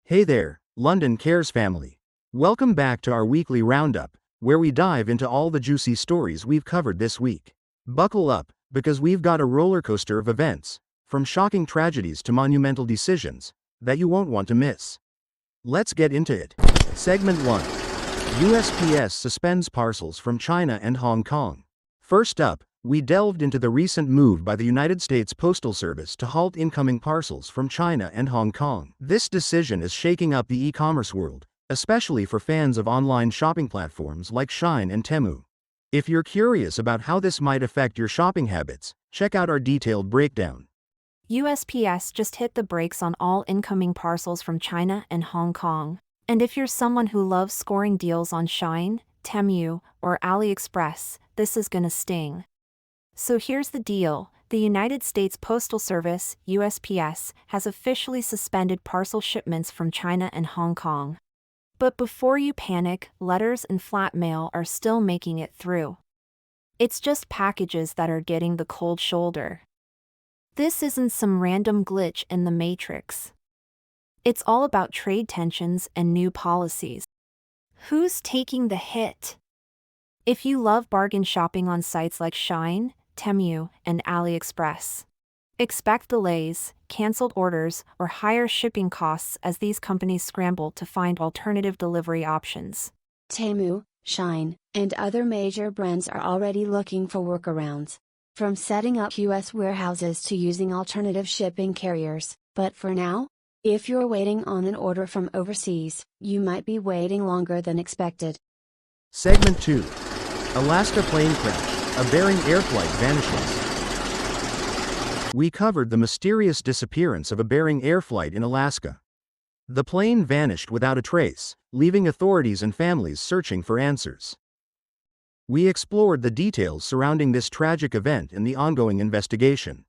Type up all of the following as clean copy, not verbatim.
Hey there, London Cares family. Welcome back to our weekly roundup, where we dive into all the juicy stories we've covered this week. Buckle up, because we've got a roller coaster of events, from shocking tragedies to monumental decisions, that you won't want to miss. Let's get into it. Segment 1. USPS suspends parcels from China and Hong Kong. First up, we delved into the recent move by the United States Postal Service to halt incoming parcels from China and Hong Kong. This decision is shaking up the e-commerce world, especially for fans of online shopping platforms like Shein and Temu. If you're curious about how this might affect your shopping habits, check out our detailed breakdown. USPS just hit the brakes on all incoming parcels from China and Hong Kong. And if you're someone who loves scoring deals on Shein, Temu, or AliExpress, this is gonna sting. So here's the deal. The United States Postal Service, USPS, has officially suspended parcel shipments from China and Hong Kong. But before you panic, letters and flat mail are still making it through. It's just packages that are getting the cold shoulder. This isn't some random glitch in the matrix. It's all about trade tensions and new policies. Who's taking the hit? If you love bargain shopping on sites like Shein, Temu, and AliExpress, expect delays, canceled orders, or higher shipping costs as these companies scramble to find alternative delivery options. Temu, Shein, and other major brands are already looking for workarounds. From setting up US warehouses to using alternative shipping carriers, but for now, if you're waiting on an order from overseas, you might be waiting longer than expected. Segment 2. Alaska plane crash. A Bering air flight vanishes. We covered the mysterious disappearance of a Bering air flight in Alaska. The plane vanished without a trace, leaving authorities and families searching for answers. We explored the details surrounding this tragic event and the ongoing investigation.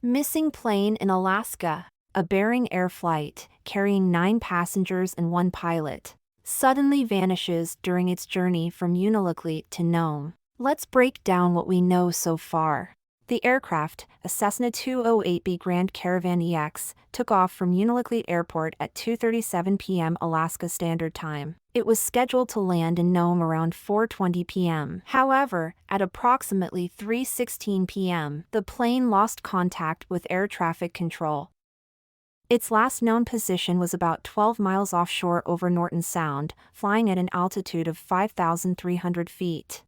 Missing plane in Alaska. A Bering air flight, carrying 9 passengers and 1 pilot, suddenly vanishes during its journey from Unalakleet to Nome. Let's break down what we know so far. The aircraft, a Cessna 208B Grand Caravan EX, took off from Unalakleet Airport at 2:37 p.m. Alaska Standard Time. It was scheduled to land in Nome around 4:20 p.m. However, at approximately 3:16 p.m., the plane lost contact with air traffic control. Its last known position was about 12 miles offshore over Norton Sound, flying at an altitude of 5,300 feet.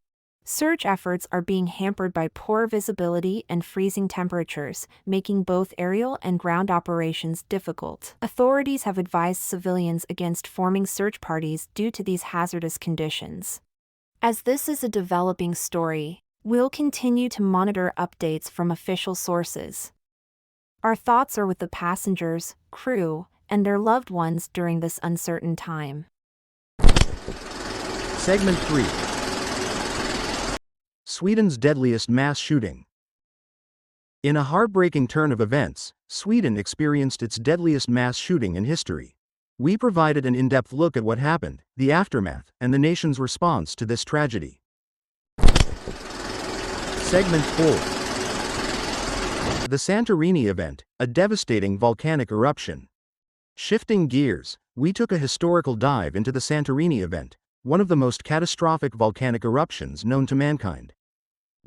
Search efforts are being hampered by poor visibility and freezing temperatures, making both aerial and ground operations difficult. Authorities have advised civilians against forming search parties due to these hazardous conditions. As this is a developing story, we'll continue to monitor updates from official sources. Our thoughts are with the passengers, crew, and their loved ones during this uncertain time. Segment 3. Sweden's deadliest mass shooting. In a heartbreaking turn of events, Sweden experienced its deadliest mass shooting in history. We provided an in-depth look at what happened, the aftermath, and the nation's response to this tragedy. Segment 4. The Santorini event, a devastating volcanic eruption. Shifting gears, we took a historical dive into the Santorini event, one of the most catastrophic volcanic eruptions known to mankind.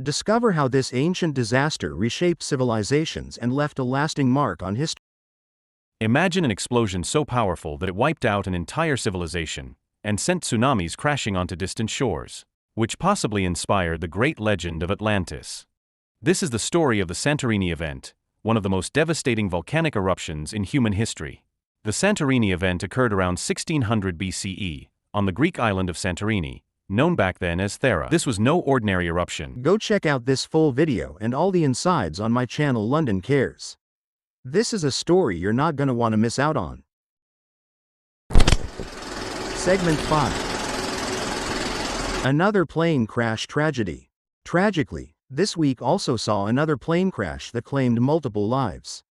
Discover how this ancient disaster reshaped civilizations and left a lasting mark on history. Imagine an explosion so powerful that it wiped out an entire civilization and sent tsunamis crashing onto distant shores, which possibly inspired the great legend of Atlantis. This is the story of the Santorini event, one of the most devastating volcanic eruptions in human history. The Santorini event occurred around 1600 BCE, on the Greek island of Santorini, known back then as Thera. This was no ordinary eruption. Go check out this full video and all the insides on my channel London Cares. This is a story you're not gonna want to miss out on. Segment 5. Another plane crash tragedy. Tragically, this week also saw another plane crash that claimed multiple lives.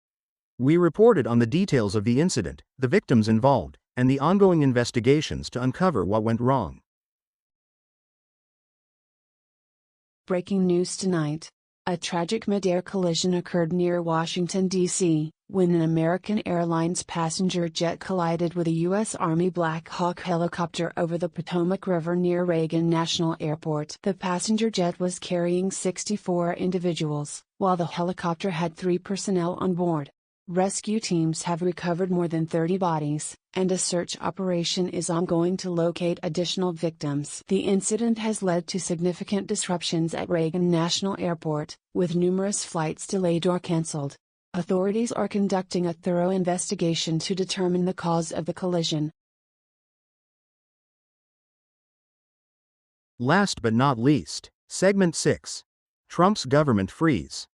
We reported on the details of the incident, the victims involved, and the ongoing investigations to uncover what went wrong. Breaking news tonight. A tragic mid-air collision occurred near Washington, D.C., when an American Airlines passenger jet collided with a U.S. Army Black Hawk helicopter over the Potomac River near Reagan National Airport. The passenger jet was carrying 64 individuals, while the helicopter had 3 personnel on board. Rescue teams have recovered more than 30 bodies, and a search operation is ongoing to locate additional victims. The incident has led to significant disruptions at Reagan National Airport, with numerous flights delayed or canceled. Authorities are conducting a thorough investigation to determine the cause of the collision. Last but not least, Segment 6. Trump's Government Freeze.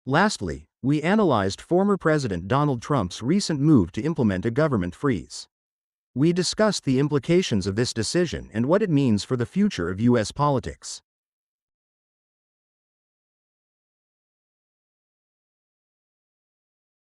Lastly, we analyzed former President Donald Trump's recent move to implement a government freeze. We discussed the implications of this decision and what it means for the future of U.S. politics.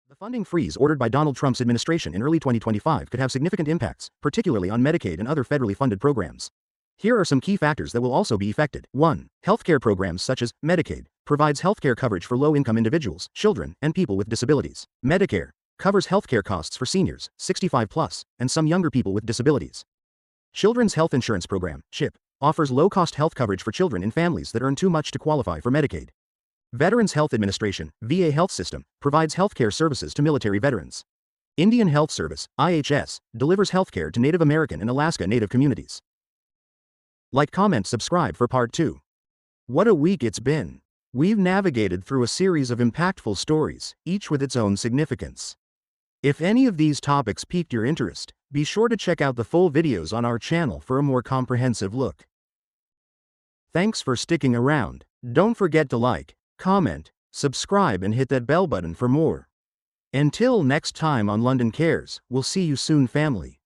The funding freeze ordered by Donald Trump's administration in early 2025 could have significant impacts, particularly on Medicaid and other federally funded programs. Here are some key factors that will also be affected. 1. Healthcare programs such as Medicaid provides healthcare coverage for low-income individuals, children, and people with disabilities. Medicare covers healthcare costs for seniors, 65+, and some younger people with disabilities. Children's Health Insurance Program, CHIP, offers low-cost health coverage for children in families that earn too much to qualify for Medicaid. Veterans Health Administration, VA Health System, provides healthcare services to military veterans. Indian Health Service, IHS, delivers healthcare to Native American and Alaska Native communities. Like, comment, subscribe for part 2. What a week it's been. We've navigated through a series of impactful stories, each with its own significance. If any of these topics piqued your interest, be sure to check out the full videos on our channel for a more comprehensive look. Thanks for sticking around. Don't forget to like, comment, subscribe and hit that bell button for more. Until next time on London Cares, we'll see you soon, family.